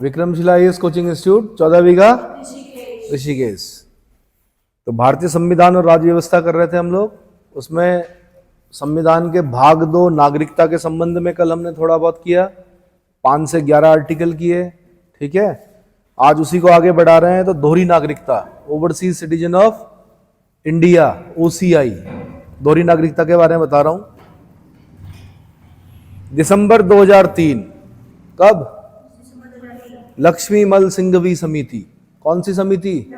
Vikramshila IAS coaching institute 14 बीघा ऋषिकेश। तो भारतीय संविधान और राज्य व्यवस्था कर रहे थे हम लोग। उसमें संविधान के भाग 2 नागरिकता के संबंध में कल हमने थोड़ा बहुत किया, 5 से 11 आर्टिकल किए। ठीक है, आज उसी को आगे बढ़ा रहे हैं। तो दोहरी नागरिकता, overseas citizen of India, OCI, दोहरी नागरिकता के बारे में बता रहा हूं। दिसंबर 2003, कब? लक्ष्मीमल सिंघवी समिति। कौन सी समिति?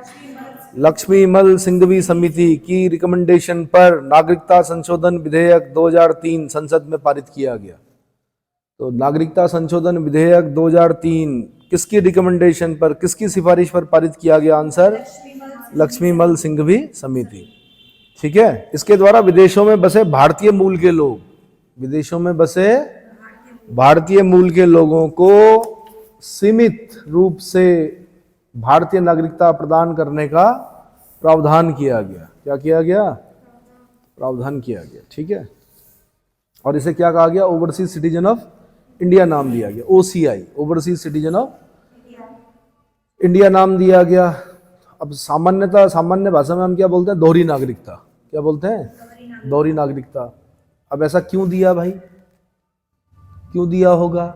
लक्ष्मीमल सिंघवी समिति की रिकमेंडेशन पर नागरिकता संशोधन विधेयक 2003 संसद में पारित किया गया। तो नागरिकता संशोधन विधेयक 2003 किसकी रिकमेंडेशन पर, किसकी सिफारिश पर पारित किया गया? आंसर लक्ष्मीमल सिंघवी समिति। ठीक है, इसके द्वारा विदेशों में बसे भारतीय मूल के लोग, विदेशों में बसे भारतीय मूल के लोगों को सीमित रूप से भारतीय नागरिकता प्रदान करने का प्रावधान किया गया। क्या किया गया? प्रावधान किया गया। ठीक है, और इसे क्या कहा गया? ओवरसीज सिटीजन ऑफ इंडिया नाम दिया गया। OCI, overseas citizen of India नाम दिया गया। अब सामान्य भाषा में हम क्या बोलते हैं? दोहरी नागरिकता। क्या बोलते हैं? दोहरी नागरिकता। अब ऐसा क्यों दिया भाई? क्यों दिया होगा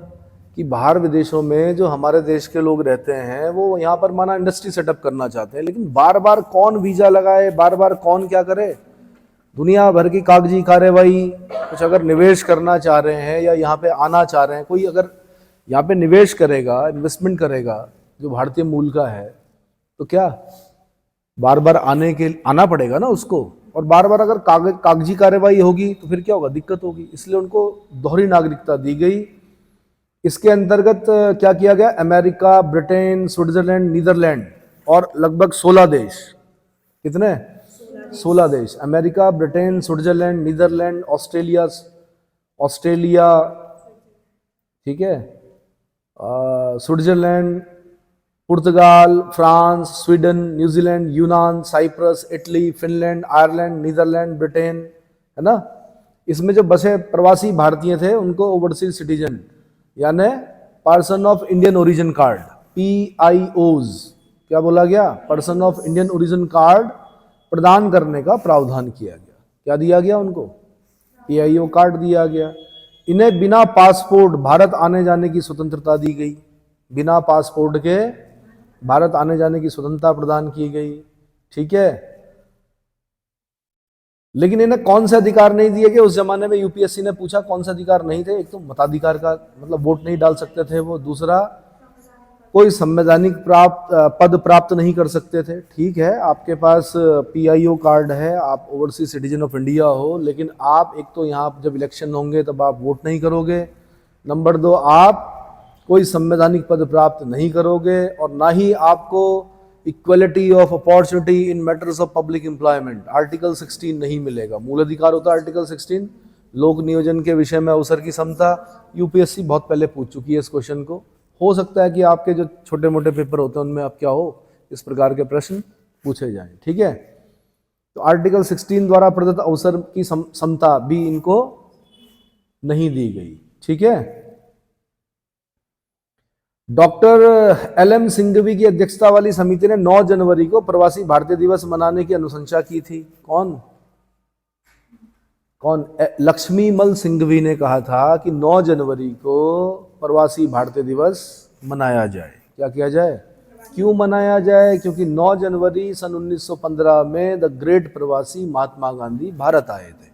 कि बाहर विदेशों में जो हमारे देश के लोग रहते हैं वो यहाँ पर माना इंडस्ट्री सेटअप करना चाहते हैं, लेकिन बार बार कौन वीजा लगाए, बार बार कौन क्या करे? दुनिया भर की कागजी कार्रवाई। कुछ अगर निवेश करना चाह रहे हैं या यहाँ पे आना चाह रहे हैं, कोई अगर यहाँ पे निवेश करेगा, इन्वेस्टमेंट करेगा जो भारतीय मूल का है, तो क्या बार बार आना पड़ेगा ना उसको। और बार बार अगर कागजी कार्रवाई होगी तो फिर क्या होगा? दिक्कत होगी। इसलिए उनको दोहरी नागरिकता दी गई। इसके अंतर्गत क्या किया गया? अमेरिका, ब्रिटेन, स्विट्जरलैंड, नीदरलैंड और लगभग 16 देश। कितने? 16 देश। America, Britain, Switzerland, Netherland, Australia, ठीक है, स्विट्जरलैंड, पुर्तगाल, फ्रांस, स्वीडन, न्यूजीलैंड, यूनान, Cyprus, Italy, Finland, Ireland, Netherland, Britain, है ना। इसमें जो बसे प्रवासी भारतीय थे उनको ओवरसीज सिटीजन यानी person of Indian origin card, PIOs, क्या बोला गया? Person of Indian origin card प्रदान करने का प्रावधान किया गया। क्या दिया गया उनको? PIO कार्ड दिया गया। इन्हें बिना पासपोर्ट भारत आने जाने की स्वतंत्रता दी गई। बिना पासपोर्ट के भारत आने जाने की स्वतंत्रता प्रदान की गई। ठीक है, लेकिन इन्हें कौन से अधिकार नहीं दिए गए? उस जमाने में यूपीएससी ने पूछा कौन से अधिकार नहीं थे। एक तो मताधिकार का मतलब वोट नहीं डाल सकते थे वो, दूसरा कोई संवैधानिक पद प्राप्त नहीं कर सकते थे। ठीक है, आपके पास PIO कार्ड है, आप ओवरसीज सिटीजन ऑफ इंडिया हो, लेकिन आप एक तो यहाँ जब इलेक्शन होंगे तब आप वोट नहीं करोगे, नंबर 2 आप कोई संवैधानिक पद प्राप्त नहीं करोगे, और ना ही आपको equality of opportunity in matters of public employment, article 16 नहीं मिलेगा। मूल अधिकार होता है आर्टिकल 16, लोक नियोजन के विषय में अवसर की समता। यूपीएससी बहुत पहले पूछ चुकी है इस क्वेश्चन को। हो सकता है कि आपके जो छोटे मोटे पेपर होते हैं उनमें आप क्या हो, इस प्रकार के प्रश्न पूछे जाएं। ठीक है, तो आर्टिकल 16 द्वारा प्रदत्त अवसर की समता भी इनको नहीं दी गई। ठीक है, डॉक्टर LM सिंघवी की अध्यक्षता वाली समिति ने 9 जनवरी को प्रवासी भारतीय दिवस मनाने की अनुशंसा की थी। कौन? लक्ष्मीमल सिंघवी ने कहा था कि 9 जनवरी को प्रवासी भारतीय दिवस मनाया जाए। क्या किया जाए? क्यों मनाया जाए? क्योंकि 9 जनवरी सन 1915 में द ग्रेट प्रवासी महात्मा गांधी भारत आए थे।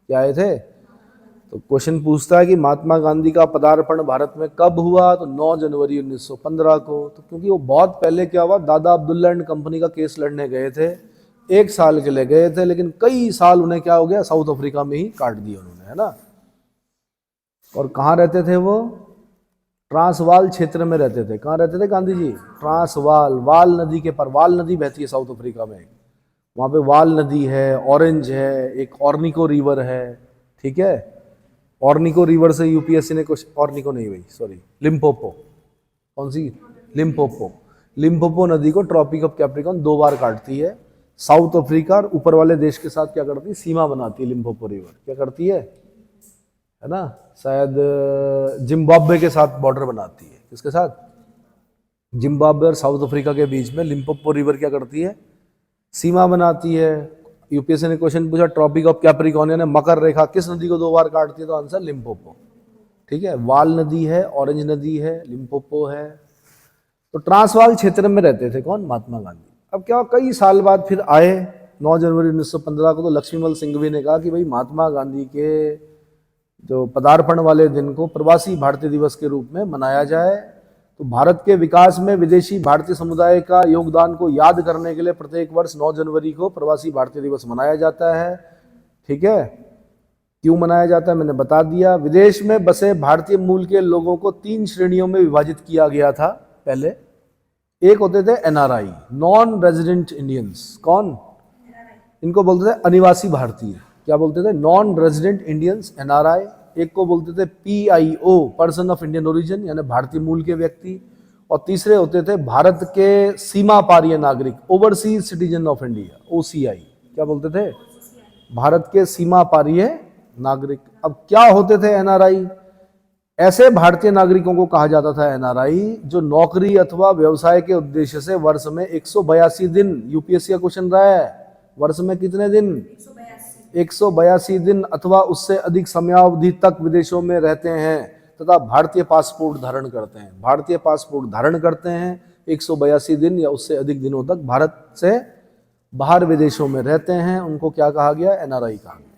क्या आए थे? तो क्वेश्चन पूछता है कि महात्मा गांधी का पदार्पण भारत में कब हुआ? तो 9 जनवरी 1915 को। तो क्योंकि वो बहुत पहले क्या हुआ, दादा अब्दुल्ला एंड कंपनी का केस लड़ने गए थे, 1 साल के लिए गए थे, लेकिन कई साल उन्हें क्या हो गया, साउथ अफ्रीका में ही काट दिया उन्होंने, है ना। और कहाँ रहते थे वो? ट्रांसवाल क्षेत्र में रहते थे। कहाँ रहते थे गांधी जी? ट्रांसवाल, वाल नदी के पर। वाल नदी बहती है साउथ अफ्रीका में, वहाँ पे वाल नदी है, ऑरेंज है, एक ऑर्निको रिवर है। ठीक है, ऑर्निको रिवर से यूपीएससी ने कुछ, ऑर्निको नहीं भाई, सॉरी, लिम्पोपो। कौन सी? लिम्पोपो। लिम्पोपो नदी को ट्रॉपिक ऑफ कैप्रिकॉर्न 2 बार काटती है। साउथ अफ्रीका और ऊपर वाले देश के साथ क्या करती है? सीमा बनाती है लिम्पोपो रिवर। क्या करती है ना, शायद जिम्बाब्वे के साथ बॉर्डर बनाती है। किसके साथ? जिम्बाब्वे और साउथ अफ्रीका के बीच में लिम्पोपो रिवर क्या करती है, सीमा बनाती है। यूपीएससी ने क्वेश्चन पूछा ट्रॉपिक ऑफ कैप्रिकॉर्न यानी मकर रेखा किस नदी को 2 बार काटती है, तो आंसर लिम्पोपो। ठीक है, वाल नदी है, ऑरेंज नदी है, लिम्पोपो है। तो ट्रांसवाल क्षेत्र में रहते थे कौन, महात्मा गांधी। अब क्या कई साल बाद फिर आए 9 जनवरी 1915 को, तो लक्ष्मीमल सिंघवी ने कहा कि भाई महात्मा गांधी के जो पदार्पण वाले दिन को प्रवासी भारतीय दिवस के रूप में मनाया जाए। तो भारत के विकास में विदेशी भारतीय समुदाय का योगदान को याद करने के लिए प्रत्येक वर्ष 9 जनवरी को प्रवासी भारतीय दिवस मनाया जाता है। ठीक है, क्यों मनाया जाता है मैंने बता दिया। विदेश में बसे भारतीय मूल के लोगों को 3 श्रेणियों में विभाजित किया गया था पहले। एक होते थे एनआरआई, नॉन रेजिडेंट इंडियंस। कौन, इनको बोलते थे अनिवासी भारतीय। क्या बोलते थे, नॉन रेजिडेंट इंडियंस, एनआरआई। एक को बोलते थे PIO, person of Indian origin, यानी भारतीय मूल के व्यक्ति। और तीसरे होते थे भारत के सीमा पारीय नागरिक, overseas citizen of India, OCI. क्या बोलते थे, भारत के सीमा पारीय नागरिक। अब क्या होते थे एनआरआई, ऐसे भारतीय नागरिकों को कहा जाता था एनआरआई जो नौकरी अथवा व्यवसाय के उद्देश्य से वर्ष में 182 दिन, यूपीएससी का क्वेश्चन रहा है, वर्ष में कितने दिन, 182 दिन अथवा उससे अधिक समयावधि तक विदेशों में रहते हैं तथा भारतीय पासपोर्ट धारण करते हैं। भारतीय पासपोर्ट धारण करते हैं, 182 दिन या उससे अधिक दिनों तक भारत से बाहर विदेशों में रहते हैं, उनको क्या कहा गया, एनआरआई कहा गया।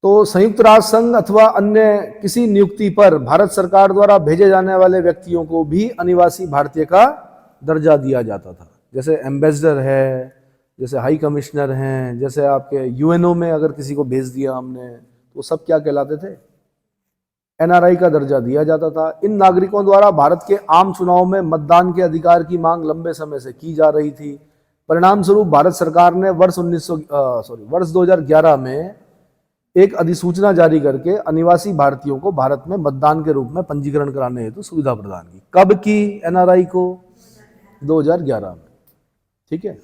तो संयुक्त राष्ट्र संघ अथवा अन्य किसी नियुक्ति पर भारत सरकार द्वारा भेजे जाने वाले व्यक्तियों को भी अनिवासी भारतीय का दर्जा दिया जाता था। जैसे एम्बेसडर है, जैसे हाई कमिश्नर हैं, जैसे आपके यूएनओ में अगर किसी को भेज दिया हमने, तो सब क्या कहलाते थे, एनआरआई का दर्जा दिया जाता था। इन नागरिकों द्वारा भारत के आम चुनाव में मतदान के अधिकार की मांग लंबे समय से की जा रही थी। परिणाम स्वरूप भारत सरकार ने वर्ष 2011 में एक अधिसूचना जारी करके अनिवासी भारतीयों को भारत में मतदान के रूप में पंजीकरण कराने हेतु सुविधा प्रदान की। कब की, एनआरआई को 2011 में। ठीक है,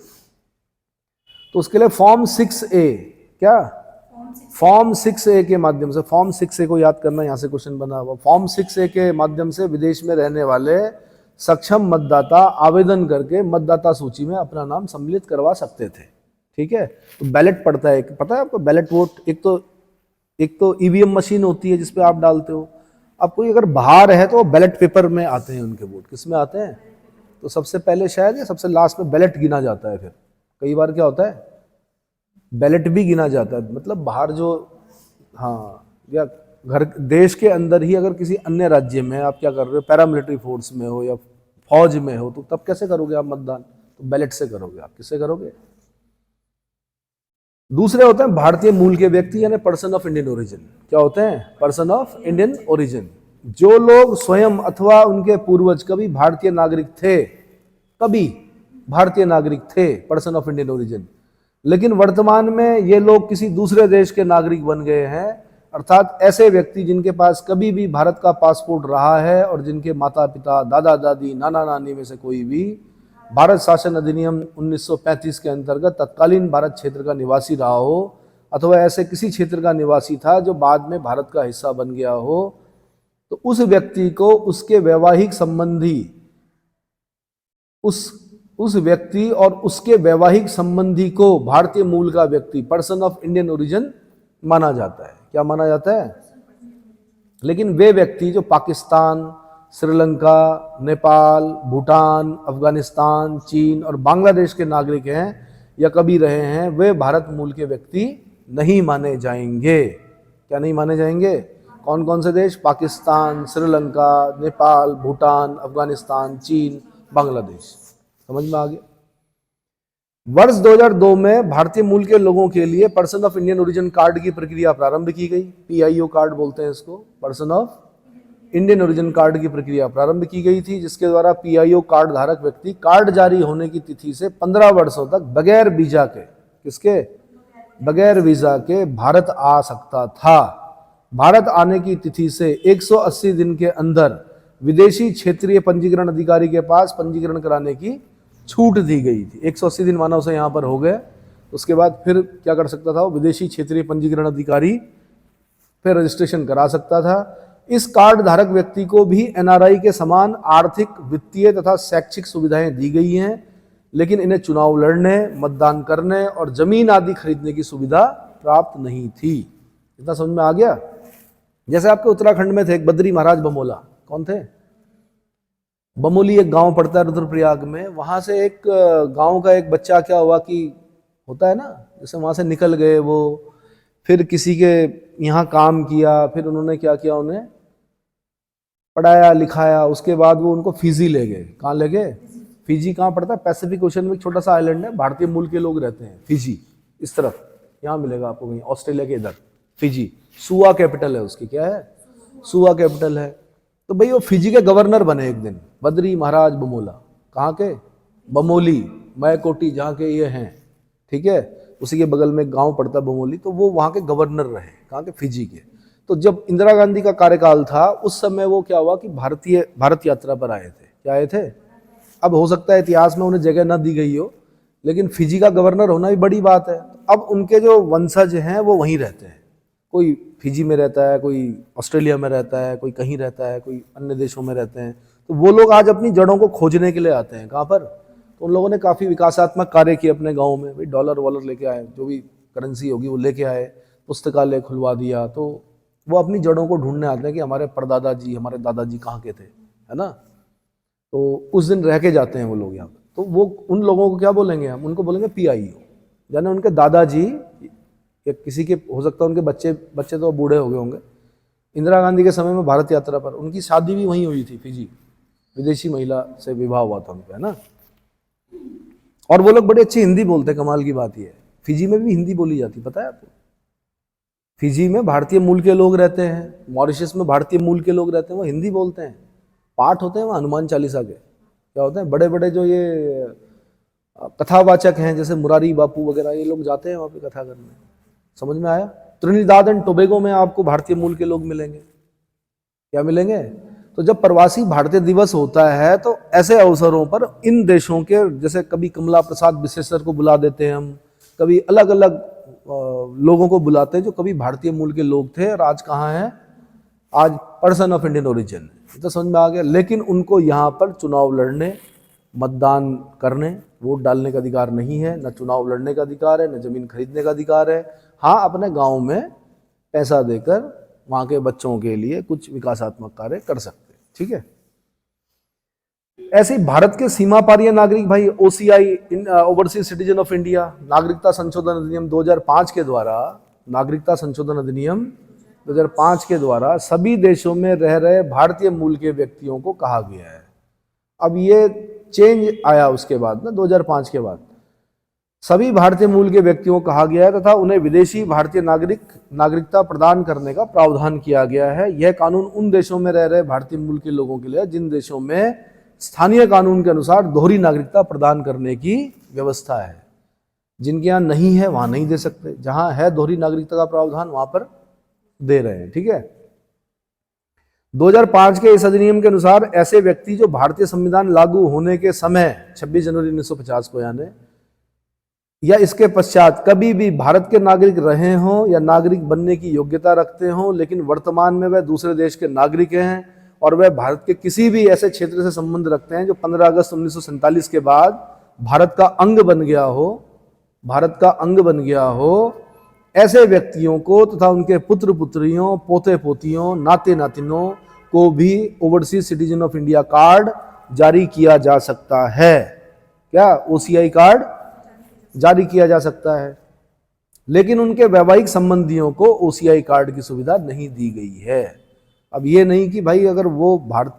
तो उसके लिए फॉर्म 6A, क्या फॉर्म 6A के माध्यम से, फॉर्म 6A को याद करना, यहां से क्वेश्चन बना हुआ। फॉर्म 6A के माध्यम से विदेश में रहने वाले सक्षम मतदाता आवेदन करके मतदाता सूची में अपना नाम सम्मिलित करवा सकते थे। ठीक है, तो बैलेट पड़ता है, पता है आपको, बैलेट वोट। एक तो ईवीएम मशीन होती है जिसपे आप डालते हो। अब कोई अगर बाहर है तो बैलेट पेपर में आते हैं उनके वोट। किस में आते हैं, तो सबसे पहले शायद या सबसे लास्ट में बैलेट गिना जाता है। फिर कई बार क्या होता है, बैलेट भी गिना जाता है। मतलब बाहर जो, हाँ, या घर देश के अंदर ही अगर किसी अन्य राज्य में आप क्या कर रहे हो, पैरामिलिट्री फोर्स में हो या फौज में हो, तो तब कैसे करोगे आप मतदान, तो बैलेट से करोगे। आप किससे करोगे। दूसरे होते हैं भारतीय मूल के व्यक्ति, यानी पर्सन ऑफ इंडियन ओरिजिन। क्या होते हैं, पर्सन ऑफ इंडियन ओरिजिन। जो लोग स्वयं अथवा उनके पूर्वज कभी भारतीय नागरिक थे, कभी भारतीय नागरिक थे, पर्सन ऑफ इंडियन ओरिजिन, लेकिन वर्तमान में ये लोग किसी दूसरे देश के नागरिक बन गए हैं। अर्थात ऐसे व्यक्ति जिनके पास कभी भी भारत का पासपोर्ट रहा है और जिनके माता पिता, दादा दादी, नाना नानी में से कोई भी भारत शासन अधिनियम 1935 के अंतर्गत तत्कालीन भारत क्षेत्र का निवासी रहा हो, अथवा ऐसे किसी क्षेत्र का निवासी था जो बाद में भारत का हिस्सा बन गया हो, तो उस व्यक्ति को उसके वैवाहिक संबंधी, उस व्यक्ति और उसके वैवाहिक संबंधी को भारतीय मूल का व्यक्ति, पर्सन ऑफ इंडियन ओरिजिन माना जाता है। क्या माना जाता है। लेकिन वे व्यक्ति जो पाकिस्तान, श्रीलंका, नेपाल, भूटान, अफगानिस्तान, चीन और बांग्लादेश के नागरिक हैं या कभी रहे हैं, वे भारत मूल के व्यक्ति नहीं माने जाएंगे। क्या नहीं माने जाएंगे, कौन कौन से देश, पाकिस्तान, श्रीलंका, नेपाल, भूटान, अफगानिस्तान, चीन, बांग्लादेश। समझ में आ गया। वर्ष 2002 में भारतीय मूल के लोगों के लिए person of Indian origin card की प्रक्रिया प्रारंभ की गई। पीआईओ कार्ड बोलते हैं इसको, person of Indian origin card की प्रक्रिया प्रारंभ की गई थी, जिसके द्वारा पीआईओ कार्ड धारक व्यक्ति कार्ड जारी होने की तिथि से 15 वर्षों तक बगैर वीजा के, किसके, बगैर वीजा के भारत आ सकता था। भारत आने की तिथि से 180 दिन के अंदर विदेशी क्षेत्रीय पंजीकरण अधिकारी के पास पंजीकरण कराने की छूट दी गई थी। 180 दिन माना उसे यहाँ पर हो गए, उसके बाद फिर क्या कर सकता था वो, विदेशी क्षेत्रीय पंजीकरण अधिकारी फिर रजिस्ट्रेशन करा सकता था। इस कार्ड धारक व्यक्ति को भी एनआरआई के समान आर्थिक, वित्तीय तथा शैक्षिक सुविधाएं दी गई हैं, लेकिन इन्हें चुनाव लड़ने, मतदान करने और जमीन आदि खरीदने की सुविधा प्राप्त नहीं थी। इतना समझ में आ गया? जैसे आपके उत्तराखंड में थे एक बद्री महाराज बमोला, कौन थे? बमोली एक गांव पड़ता है रुद्रप्रयाग में, वहां से एक गांव का एक बच्चा क्या हुआ कि होता है ना, जैसे वहां से निकल गए वो, फिर किसी के यहाँ काम किया, फिर उन्होंने क्या किया, उन्हें पढ़ाया लिखाया, उसके बाद वो उनको फिजी ले गए। कहाँ ले गए? फिजी कहाँ पड़ता है? पैसिफिक ओशन में एक छोटा सा आइलैंड है, भारतीय मूल के लोग रहते हैं, फिजी। इस तरफ यहाँ मिलेगा आपको कहीं, ऑस्ट्रेलिया के इधर फिजी। सुआ कैपिटल है उसकी, क्या है? सुआ कैपिटल है। तो भाई वो फिजी के गवर्नर बने एक दिन, बद्री महाराज बमोला। कहाँ के? बमोली, मैकोटी, जहाँ के ये हैं, ठीक है, उसी के बगल में गांव पड़ता बमोली। तो वो वहाँ के गवर्नर रहे, कहाँ के? फिजी के। तो जब इंदिरा गांधी का कार्यकाल था उस समय वो क्या हुआ कि भारत यात्रा पर आए थे। क्या आए थे? अब हो सकता है इतिहास में उन्हें जगह न दी गई हो, लेकिन फिजी का गवर्नर होना भी बड़ी बात है। अब उनके जो वंशज हैं वो वहीं रहते हैं, कोई फिजी में रहता है, कोई ऑस्ट्रेलिया में रहता है, कोई कहीं रहता है, कोई अन्य देशों में रहते हैं। तो वो लोग आज अपनी जड़ों को खोजने के लिए आते हैं। कहाँ पर? तो उन लोगों ने काफ़ी विकासात्मक कार्य किए अपने गाँव में। भाई डॉलर वॉलर लेके आए, जो भी करेंसी होगी वो लेके आए, पुस्तकालय खुलवा दिया। तो वो अपनी जड़ों को ढूंढने आते हैं कि हमारे परदादा जी, हमारे दादाजी कहाँ के थे, है ना। तो उस दिन रह के जाते हैं वो लोग यहाँ पर। तो वो उन लोगों को क्या बोलेंगे हम? उनको बोलेंगे PIO, यानी उनके दादाजी या किसी के, हो सकता है उनके बच्चे तो बूढ़े हो गए होंगे, इंदिरा गांधी के समय में भारत यात्रा पर उनकी शादी भी वहीं हुई थी, फिजी। विदेशी महिला से विवाह हुआ था उनका, है ना। और वो लोग बड़ी अच्छी हिंदी बोलते हैं। कमाल की बात ये है, फिजी में भी हिंदी बोली जाती, पता है आपको? फिजी में भारतीय मूल के लोग रहते हैं, मॉरिशस में भारतीय मूल के लोग रहते हैं, वो हिंदी बोलते हैं। पाठ होते हैं वहाँ हनुमान चालीसा के, क्या होते हैं, बड़े बड़े जो ये कथावाचक हैं जैसे मुरारी बापू वगैरह, ये लोग जाते हैं वहाँ पे कथा करने। समझ में आया? त्रिनिदाद एंड टोबैगो में आपको भारतीय मूल के लोग मिलेंगे। क्या मिलेंगे? तो जब प्रवासी भारतीय दिवस होता है तो ऐसे अवसरों पर इन देशों के, जैसे कभी कमला प्रसाद विश्वेश्वर को बुला देते हैं हम, कभी अलग अलग लोगों को बुलाते हैं जो कभी भारतीय मूल के लोग थे और आज कहाँ हैं, आज पर्सन ऑफ इंडियन ओरिजिन। तो समझ में आ गया। लेकिन उनको यहाँ पर चुनाव लड़ने, मतदान करने, वोट डालने का अधिकार नहीं है, न चुनाव लड़ने का अधिकार है, न जमीन खरीदने का अधिकार है। हाँ, अपने गांव में पैसा देकर वहाँ के बच्चों के लिए कुछ विकासात्मक कार्य कर सकते हैं, ठीक है। ऐसे ही भारत के सीमा पारीय नागरिक भाई OCI, overseas citizen of India, नागरिकता संशोधन अधिनियम 2005 के द्वारा, नागरिकता संशोधन अधिनियम 2005 के द्वारा सभी देशों में रह रहे भारतीय मूल के व्यक्तियों को कहा गया है। अब ये चेंज आया उसके बाद ना, 2005 के बाद सभी भारतीय मूल के व्यक्तियों को कहा गया है तथा उन्हें विदेशी भारतीय नागरिकता प्रदान करने का प्रावधान किया गया है। यह कानून उन देशों में रह रहे भारतीय मूल के लोगों के लिए जिन देशों में स्थानीय कानून के अनुसार दोहरी नागरिकता प्रदान करने की व्यवस्था है। जिनके यहाँ नहीं है वहां नहीं दे सकते, जहां है दोहरी नागरिकता का प्रावधान वहां पर दे रहे हैं, ठीक है। 2005 के इस अधिनियम के अनुसार ऐसे व्यक्ति जो भारतीय संविधान लागू होने के समय 26 जनवरी 1950 को यानी या इसके पश्चात कभी भी भारत के नागरिक रहे हों या नागरिक बनने की योग्यता रखते हों, लेकिन वर्तमान में वह दूसरे देश के नागरिक हैं और वह भारत के किसी भी ऐसे क्षेत्र से संबंध रखते हैं जो 15 अगस्त 1947 के बाद भारत का अंग बन गया हो, ऐसे व्यक्तियों को तथा उनके पुत्र पुत्रियों, पोते पोतियों, नाते नातिनों को भी overseas citizen of India card जारी किया जा सकता है। क्या? OCI कार्ड जारी किया जा सकता है, लेकिन उनके वैवाहिक संबंधियों को OCI कार्ड की सुविधा नहीं दी गई है। अब ये नहीं कि भाई अगर वो भारत,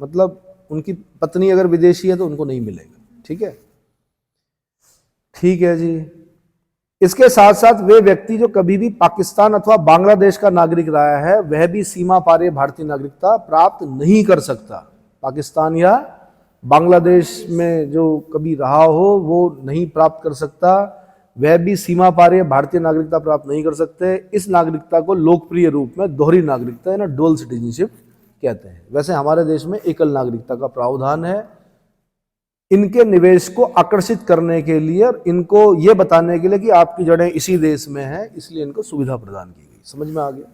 मतलब उनकी पत्नी अगर विदेशी है तो उनको नहीं मिलेगा, ठीक है। ठीक है जी। इसके साथ साथ वे व्यक्ति जो कभी भी पाकिस्तान अथवा बांग्लादेश का नागरिक रहा है वह भी सीमा पार भारतीय नागरिकता प्राप्त नहीं कर सकता। पाकिस्तान या बांग्लादेश में जो कभी रहा हो वो नहीं प्राप्त कर सकता, वह भी सीमा पार भारतीय नागरिकता प्राप्त नहीं कर सकते। इस नागरिकता को लोकप्रिय रूप में दोहरी नागरिकता या डुअल सिटीजनशिप कहते हैं। वैसे हमारे देश में एकल नागरिकता का प्रावधान है। इनके निवेश को आकर्षित करने के लिए और इनको ये बताने के लिए कि आपकी जड़ें इसी देश में हैं, इसलिए इनको सुविधा प्रदान की गई। समझ में आ गया?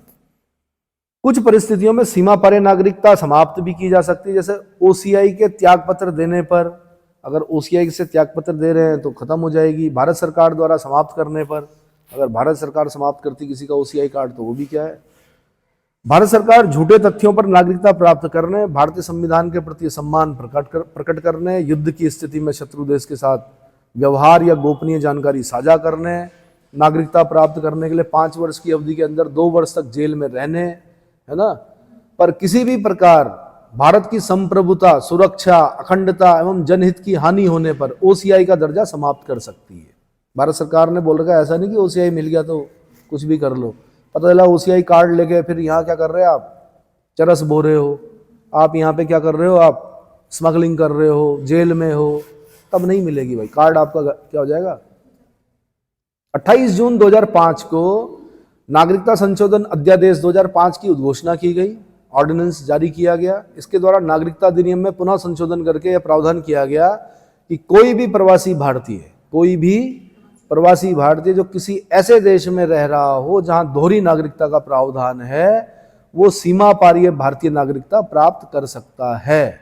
कुछ परिस्थितियों में सीमा पार नागरिकता समाप्त भी की जा सकती है, जैसे ओसीआई के त्याग पत्र देने पर। अगर ओसीआई से त्याग पत्र दे रहे हैं तो खत्म हो जाएगी। भारत सरकार द्वारा समाप्त करने पर, अगर भारत सरकार समाप्त करती किसी का ओसीआई कार्ड तो वो भी क्या है। भारत सरकार झूठे तथ्यों पर नागरिकता प्राप्त करने, भारतीय संविधान के प्रति सम्मान प्रकट करने, युद्ध की स्थिति में शत्रु देश के साथ व्यवहार या गोपनीय जानकारी साझा करने, नागरिकता प्राप्त करने के लिए 5 वर्ष की अवधि के अंदर 2 वर्ष तक जेल में रहने, है ना, पर किसी भी प्रकार भारत की संप्रभुता, सुरक्षा, अखंडता एवं जनहित की हानि होने पर ओसीआई का दर्जा समाप्त कर सकती है। भारत सरकार ने बोल रखा है, ऐसा नहीं कि ओसीआई मिल गया तो कुछ भी कर लो। पता चला ओसीआई कार्ड लेके फिर यहाँ क्या कर रहे हो आप, चरस बो रहे हो, आप यहाँ पे क्या कर रहे हो, आप स्मगलिंग कर रहे हो, जेल में हो, तब नहीं मिलेगी भाई कार्ड। आपका क्या हो जाएगा। 28 जून 2005 को नागरिकता संशोधन अध्यादेश 2005 की उद्घोषणा की गई, ऑर्डिनेंस जारी किया गया। इसके द्वारा नागरिकता अधिनियम में पुनः संशोधन करके यह प्रावधान किया गया कि कोई भी प्रवासी भारतीय जो किसी ऐसे देश में रह रहा हो जहां दोहरी नागरिकता का प्रावधान है, वो सीमा पारीय भारतीय नागरिकता प्राप्त कर सकता है।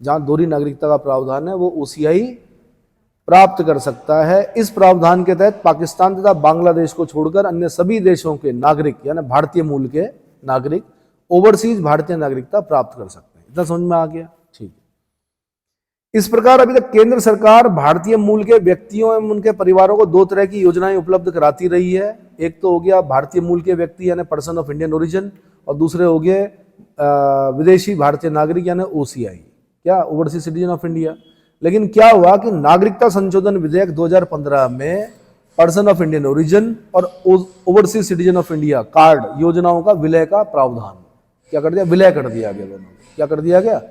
जहां दोहरी नागरिकता का प्रावधान है वो ओसीआई प्राप्त कर सकता है। इस प्रावधान के तहत पाकिस्तान तथा बांग्लादेश को छोड़कर अन्य सभी देशों के नागरिक, यानी भारतीय मूल के नागरिक, ओवरसीज भारतीय नागरिकता प्राप्त कर सकते हैं। इतना समझ में आ गया, ठीक। इस प्रकार अभी तक केंद्र सरकार भारतीय मूल के व्यक्तियों एवं उनके परिवारों को 2 तरह की योजनाएं उपलब्ध कराती रही है। एक तो हो गया भारतीय मूल के व्यक्ति यानी पर्सन ऑफ इंडियन ओरिजिन, और दूसरे हो गए विदेशी भारतीय नागरिक यानी ओसीआई, क्या ओवरसीज सिटीजन ऑफ इंडिया। लेकिन क्या हुआ कि नागरिकता संशोधन विधेयक 2015 में पर्सन ऑफ इंडियन ओरिजिन और overseas citizen of India card योजनाओं का विलय का प्रावधान क्या कर दिया, विलय कर दिया गया। दोनों क्या कर दिया गया,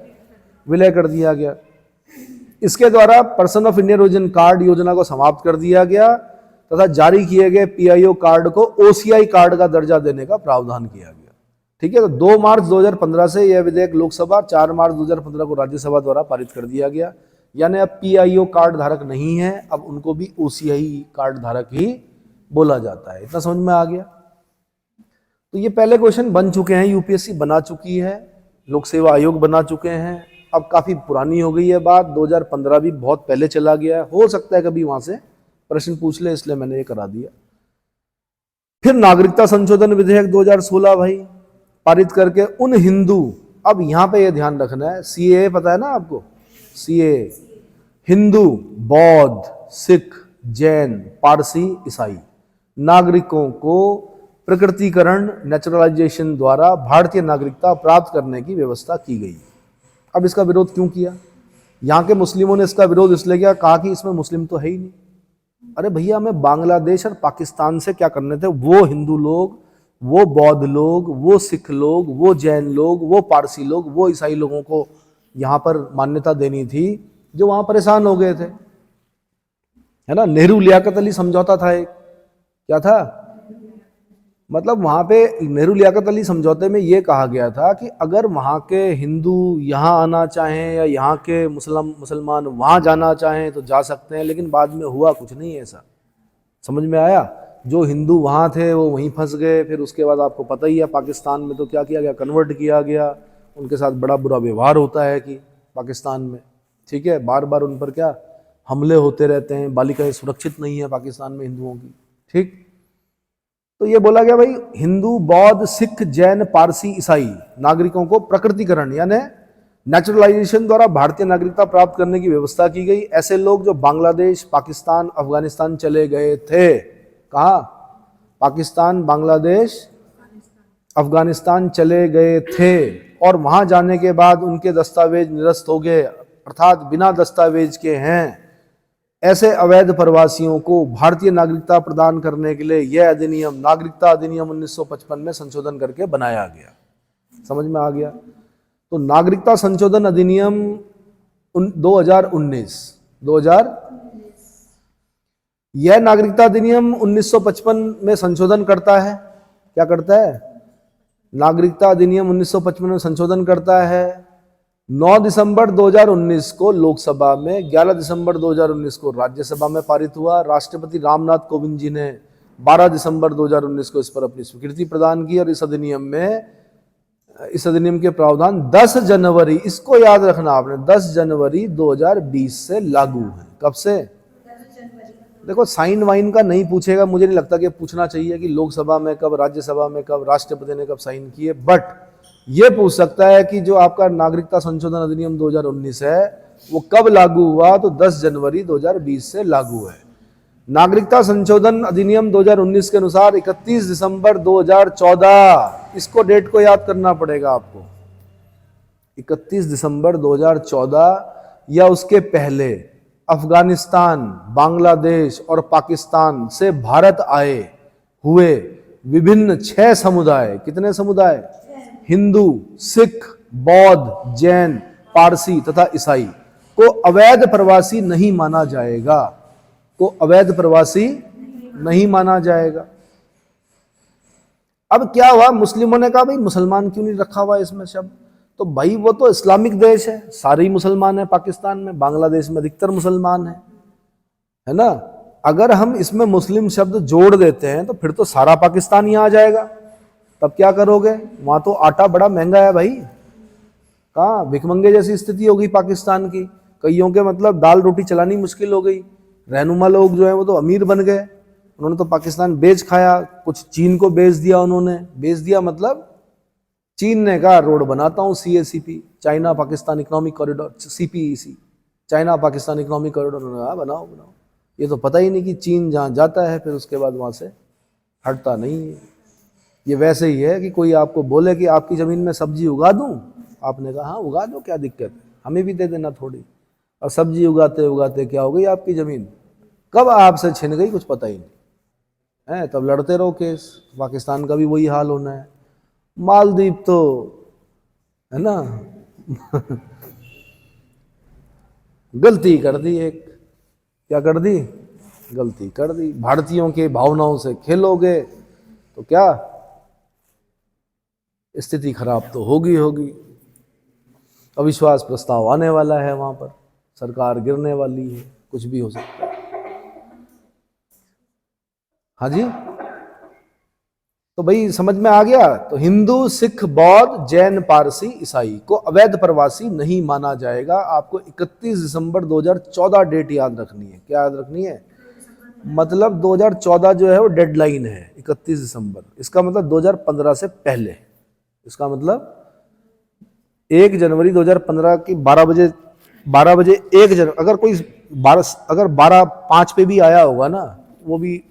विलय कर दिया गया। इसके द्वारा person of Indian origin card योजना को समाप्त कर दिया गया तथा जारी किए गए पीआईओ कार्ड को ओसीआई कार्ड का दर्जा देने का प्रावधान किया गया। ठीक है, तो 2 मार्च 2015 से यह विधेयक लोकसभा, 4 मार्च 2015 को राज्यसभा द्वारा पारित कर दिया गया। यानी अब पीआईओ कार्ड धारक नहीं है, अब उनको भी ओसीआई कार्ड धारक ही बोला जाता है। इतना समझ में आ गया। तो ये पहले क्वेश्चन बन चुके हैं, यूपीएससी बना चुकी है, लोक सेवा आयोग बना चुके हैं। अब काफी पुरानी हो गई है बात, 2015 भी बहुत पहले चला गया है, हो सकता है कभी वहां से प्रश्न पूछ ले, इसलिए मैंने ये करा दिया। फिर नागरिकता संशोधन विधेयक 2016 भाई पारित करके उन हिंदू, अब यहां पे ये ध्यान रखना है, सीए पता है ना आपको, सीए हिंदू, बौद्ध, सिख, जैन, पारसी, ईसाई नागरिकों को प्रकृतिकरण, नेचुरलाइजेशन द्वारा भारतीय नागरिकता प्राप्त करने की व्यवस्था की गई। अब इसका विरोध क्यों किया? यहाँ के मुस्लिमों ने इसका विरोध इसलिए किया, कहा कि इसमें मुस्लिम तो है ही नहीं। अरे भैया, हमें बांग्लादेश और पाकिस्तान से क्या करने थे? वो हिंदू लोग, वो बौद्ध लोग, वो सिख लोग, वो जैन लोग, वो पारसी लोग, वो ईसाई लोगों को यहाँ पर मान्यता देनी थी जो वहां परेशान हो गए थे, है ना। नेहरू लियाकत अली समझौता था एक, क्या था मतलब वहां पे नेहरू लियाकत अली समझौते में ये कहा गया था कि अगर वहां के हिंदू यहाँ आना चाहें या यहाँ के मुसलमान वहां जाना चाहें तो जा सकते हैं, लेकिन बाद में हुआ कुछ नहीं ऐसा। समझ में आया? जो हिंदू वहां थे वो वहीं फंस गए। फिर उसके बाद आपको पता ही है पाकिस्तान में तो क्या किया गया, कन्वर्ट किया गया। उनके साथ बड़ा बुरा व्यवहार होता है कि पाकिस्तान में, ठीक है, बार बार उन पर क्या हमले होते रहते हैं, बालिकाएं सुरक्षित नहीं है पाकिस्तान में हिंदुओं की, ठीक। तो ये बोला गया भाई हिंदू, बौद्ध, सिख, जैन, पारसी, ईसाई नागरिकों को प्रकृतिकरण यानी नेचुरलाइजेशन द्वारा भारतीय नागरिकता प्राप्त करने की व्यवस्था की गई। ऐसे लोग जो बांग्लादेश, पाकिस्तान, अफगानिस्तान चले गए थे, कहाँ? पाकिस्तान, बांग्लादेश, अफगानिस्तान चले गए थे और वहां जाने के बाद उनके दस्तावेज निरस्त हो गए, अर्थात बिना दस्तावेज के हैं, ऐसे अवैध प्रवासियों को भारतीय नागरिकता प्रदान करने के लिए यह अधिनियम, नागरिकता अधिनियम 1955 में संशोधन करके बनाया गया। समझ में आ गया? तो नागरिकता संशोधन अधिनियम 2019 यह नागरिकता अधिनियम 1955 में संशोधन करता है। क्या करता है? नागरिकता अधिनियम 1955 में संशोधन करता है। 9 दिसंबर 2019 को लोकसभा में, 11 दिसंबर 2019 को राज्यसभा में पारित हुआ। राष्ट्रपति रामनाथ कोविंद जी ने 12 दिसंबर 2019 को इस पर अपनी स्वीकृति प्रदान की और इस अधिनियम में इस अधिनियम के प्रावधान 10 जनवरी, इसको याद रखना आपने, 10 जनवरी 2020 से लागू है। कब से? देखो साइन वाइन का नहीं पूछेगा, मुझे नहीं लगता कि पूछना चाहिए कि लोकसभा में कब, राज्यसभा में कब, राष्ट्रपति ने कब साइन किए, बट ये पूछ सकता है कि जो आपका नागरिकता संशोधन अधिनियम 2019 है वो कब लागू हुआ, तो 10 जनवरी 2020 से लागू है। नागरिकता संशोधन अधिनियम 2019 के अनुसार 31 दिसंबर 2014, इसको डेट को याद करना पड़ेगा आपको, 31 दिसंबर 2014 या उसके पहले अफगानिस्तान, बांग्लादेश और पाकिस्तान से भारत आए हुए विभिन्न 6 समुदाय, कितने समुदाय? हिंदू, सिख, बौद्ध, जैन, पारसी तथा ईसाई को अवैध प्रवासी नहीं माना जाएगा, को अवैध प्रवासी नहीं माना जाएगा। अब क्या हुआ, मुस्लिमों ने कहा भाई मुसलमान क्यों नहीं रखा हुआ इसमें शब्द, तो भाई वो तो इस्लामिक देश है, सारे ही मुसलमान है पाकिस्तान में, बांग्लादेश में अधिकतर मुसलमान है ना। अगर हम इसमें मुस्लिम शब्द जोड़ देते हैं तो फिर तो सारा पाकिस्तान ही आ जाएगा, तब क्या करोगे? वहां तो आटा बड़ा महंगा है भाई, कहाँ भिखमंगे जैसी स्थिति हो गई पाकिस्तान की, कईयों के मतलब दाल रोटी चलानी मुश्किल हो गई, रहनुमा लोग जो है वो तो अमीर बन गए, उन्होंने तो पाकिस्तान बेच खाया, कुछ चीन को बेच दिया, उन्होंने बेच दिया मतलब चीन ने कहा रोड बनाता हूँ, CACP, China Pakistan economic corridor, CPEC, China Pakistan economic corridor, उन्होंने कहा बनाओ बनाओ। ये तो पता ही नहीं कि चीन जहाँ जाता है फिर उसके बाद वहाँ से हटता नहीं है। ये वैसे ही है कि कोई आपको बोले कि आपकी ज़मीन में सब्जी उगा दूँ, आपने कहा हाँ उगा दो, क्या दिक्कत है, हमें भी दे देना थोड़ी, और सब्जी उगाते उगाते क्या हो गई आपकी ज़मीन, कब आपसे छिन गई कुछ पता ही नहीं है, तब लड़ते रहो केस। पाकिस्तान का भी वही हाल होना है। मालदीव तो है ना गलती कर दी एक, क्या कर दी? गलती कर दी। भारतीयों के भावनाओं से खेलोगे तो क्या स्थिति खराब तो होगी होगी। अविश्वास प्रस्ताव आने वाला है, वहां पर सरकार गिरने वाली है, कुछ भी हो सकता है। हाँ जी, तो भाई समझ में आ गया। तो हिंदू, सिख, बौद्ध, जैन, पारसी, ईसाई को अवैध प्रवासी नहीं माना जाएगा। आपको 31 दिसंबर 2014 डेट याद रखनी है। क्या याद रखनी है? मतलब 2014 जो है वो डेडलाइन है, 31 दिसंबर। इसका मतलब 2015 से पहले, इसका मतलब 1 जनवरी 2015 की 12 बजे 1 जनवरी, अगर कोई 12:05 पे भी आया होगा ना, वो भी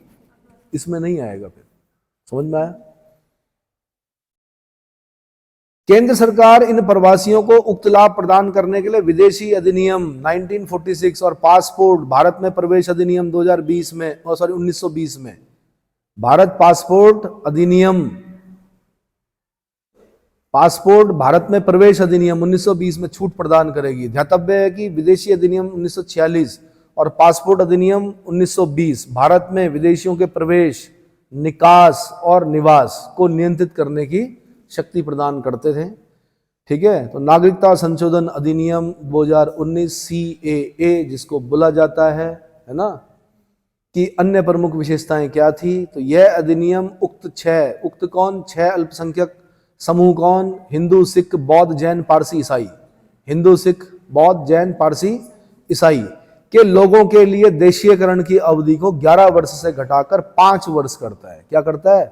इसमें नहीं आएगा। फिर समझ में आया? केंद्र सरकार इन प्रवासियों को उक्त लाभ प्रदान करने के लिए विदेशी अधिनियम 1946 और पासपोर्ट भारत में प्रवेश अधिनियम 2020 में 1920 में भारत पासपोर्ट भारत में प्रवेश अधिनियम 1920 में छूट प्रदान करेगी। ध्यातव्य है कि विदेशी अधिनियम 1946 और पासपोर्ट अधिनियम 1920 भारत में विदेशियों के प्रवेश, निकास और निवास को नियंत्रित करने की शक्ति प्रदान करते थे। ठीक है, तो नागरिकता संशोधन अधिनियम 2019 CAA जिसको बोला जाता है ना, कि अन्य प्रमुख विशेषताएं क्या थी? तो यह अधिनियम उक्त कौन 6 अल्पसंख्यक समूह कौन? हिंदू, सिख, बौद्ध, जैन, पारसी, ईसाई। हिंदू, सिख, बौद्ध, जैन, पारसी, ईसाई के लोगों के लिए देशीयकरण की अवधि को 11 वर्ष से घटाकर 5 वर्ष करता है। क्या करता है?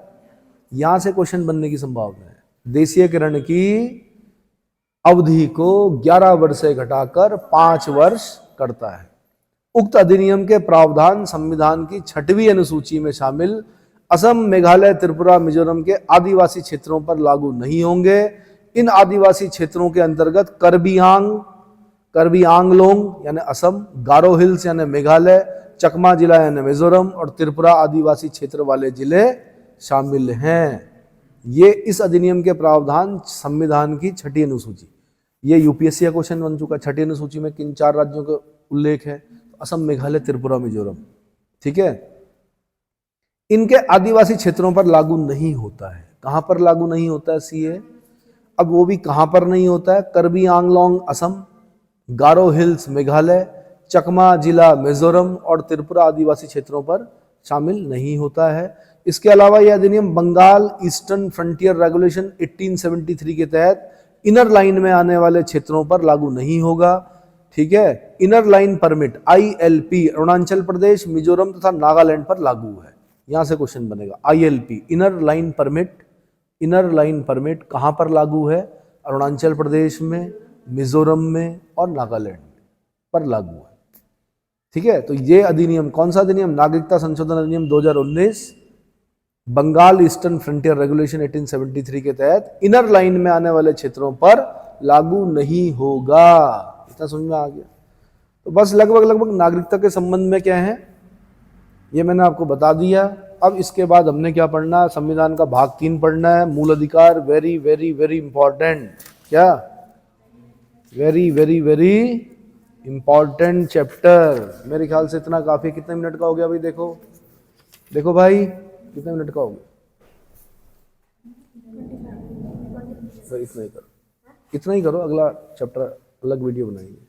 यहां से क्वेश्चन बनने की संभावना है। देशीयकरण की अवधि को 11 वर्ष से घटाकर 5 वर्ष करता है। उक्त अधिनियम के प्रावधान संविधान की 6वीं अनुसूची में शामिल असम, मेघालय, त्रिपुरा, मिजोरम के आदिवासी क्षेत्रों पर लागू नहीं होंगे। इन आदिवासी क्षेत्रों के अंतर्गत कर्बी आंगलोंग यानी असम, गारो हिल्स यानी मेघालय, चकमा जिला यानी मिजोरम और त्रिपुरा आदिवासी क्षेत्र वाले जिले शामिल हैं। ये इस अधिनियम के प्रावधान संविधान की 6वीं अनुसूची। ये यूपीएससी का क्वेश्चन बन चुका। 6वीं अनुसूची में किन 4 राज्यों का उल्लेख है? असम, मेघालय, त्रिपुरा, मिजोरम। ठीक है, इनके आदिवासी क्षेत्रों पर लागू नहीं होता है। कहां पर लागू नहीं होता है CA? अब वो भी कहां पर नहीं होता है? कर्बी आंगलोंग असम, गारो हिल्स मेघालय, चकमा जिला मिजोरम और त्रिपुरा आदिवासी क्षेत्रों पर शामिल नहीं होता है। इसके अलावा यह अधिनियम बंगाल ईस्टर्न फ्रंटियर रेगुलेशन 1873 के तहत इनर लाइन में आने वाले क्षेत्रों पर लागू नहीं होगा। ठीक है, inner line permit ILP Arunachal Pradesh, Mizoram तथा नागालैंड पर लागू है। यहां से क्वेश्चन बनेगा ILP inner line permit, inner line permit कहां पर लागू है? अरुणाचल प्रदेश में, मिजोरम में और नागालैंड पर लागू है। ठीक है, तो ये अधिनियम कौन सा अधिनियम? नागरिकता संशोधन अधिनियम 2019 बंगाल ईस्टर्न फ्रंटियर रेगुलेशन 1873 के तहत इनर लाइन में आने वाले क्षेत्रों पर लागू नहीं होगा। इतना समझ में आ गया? तो बस लगभग नागरिकता के संबंध में क्या है ये मैंने आपको बता दिया। अब इसके बाद हमने क्या पढ़ना है? संविधान का भाग 3 पढ़ना है, मूल अधिकार। वेरी वेरी वेरी इंपॉर्टेंट, क्या very very very important chapter. मेरे ख्याल से इतना काफी। कितने मिनट का हो गया भाई? देखो देखो भाई कितने मिनट का हो गया? इतना ही करो, इतना ही करो, अगला चैप्टर अलग वीडियो बनाएंगे।